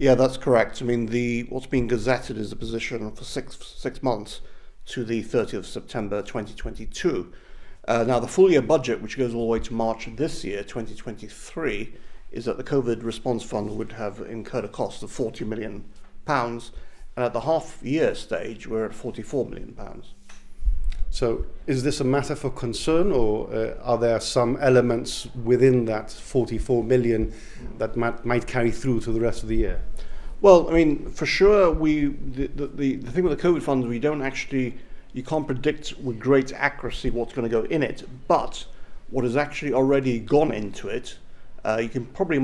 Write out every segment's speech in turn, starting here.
Yeah, that's correct. I mean, the what's being gazetted is a position for six months to the 30th of September 2022. Now, the full year budget, which goes all the way to March this year, 2023, is that the COVID response fund would have incurred a cost of £40 million, and at the half year stage, we're at £44 million. So is this a matter for concern, or are there some elements within that 44 million that might carry through to the rest of the year? Well, I mean, for sure, the thing with the COVID funds, you can't predict with great accuracy what's going to go in it, but what has actually already gone into it, you can probably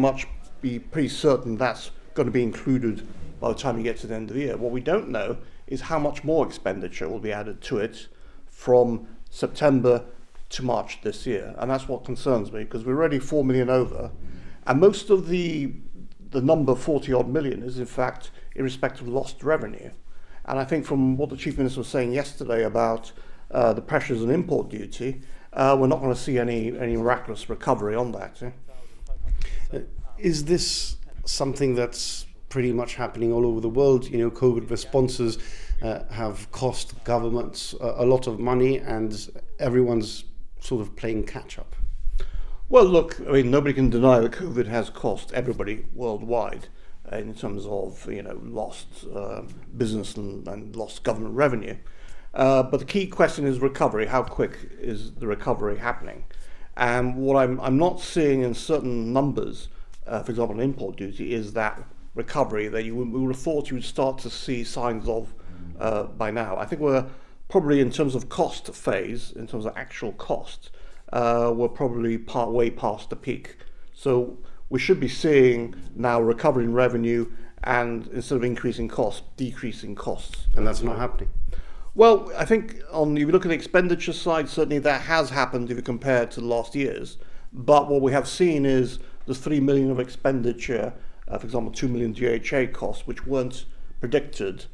be pretty certain that's going to be included by the time you get to the end of the year. What we don't know is how much more expenditure will be added to it from September to March this year, and that's what concerns me, because we're already 4 million over, and most of the number 40 odd million is in fact in respect of lost revenue. And I think from what the Chief Minister was saying yesterday about the pressures on import duty, we're not going to see any miraculous recovery on that. Is this something that's pretty much happening all over the world? You know, COVID responses have cost governments a lot of money, and everyone's sort of playing catch up. Well, look, I mean, nobody can deny that COVID has cost everybody worldwide in terms of, lost business and lost government revenue. But the key question is recovery. How quick is the recovery happening? And what I'm not seeing in certain numbers, for example, import duty, is that recovery that we would have thought you would start to see signs of by now. I think we're probably, in terms of cost phase, in terms of actual cost, we're probably way past the peak. So we should be seeing now recovery in revenue, and instead of increasing costs, decreasing costs. And that's not happening. Well, I think if you look at the expenditure side, certainly that has happened if you compare it to last year's. But what we have seen is the 3 million of expenditure, for example, 2 million DHA costs, which weren't predicted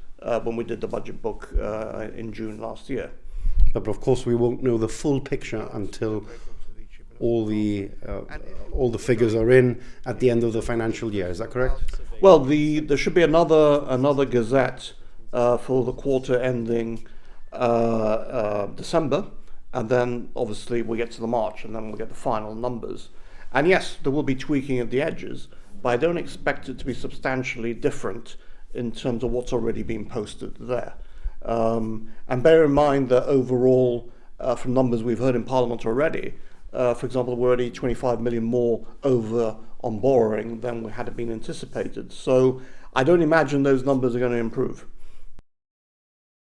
when we did the budget book in June last year. But of course, we won't know the full picture until all the figures are in at the end of the financial year. Is that correct? Well, there should be another Gazette for the quarter ending December, and then obviously we get to the March, and then we'll get the final numbers. And yes, there will be tweaking at the edges, but I don't expect it to be substantially different in terms of what's already been posted there. And bear in mind that overall, from numbers we've heard in Parliament already, for example, we're already 25 million more over on borrowing than we had been anticipated. So I don't imagine those numbers are going to improve.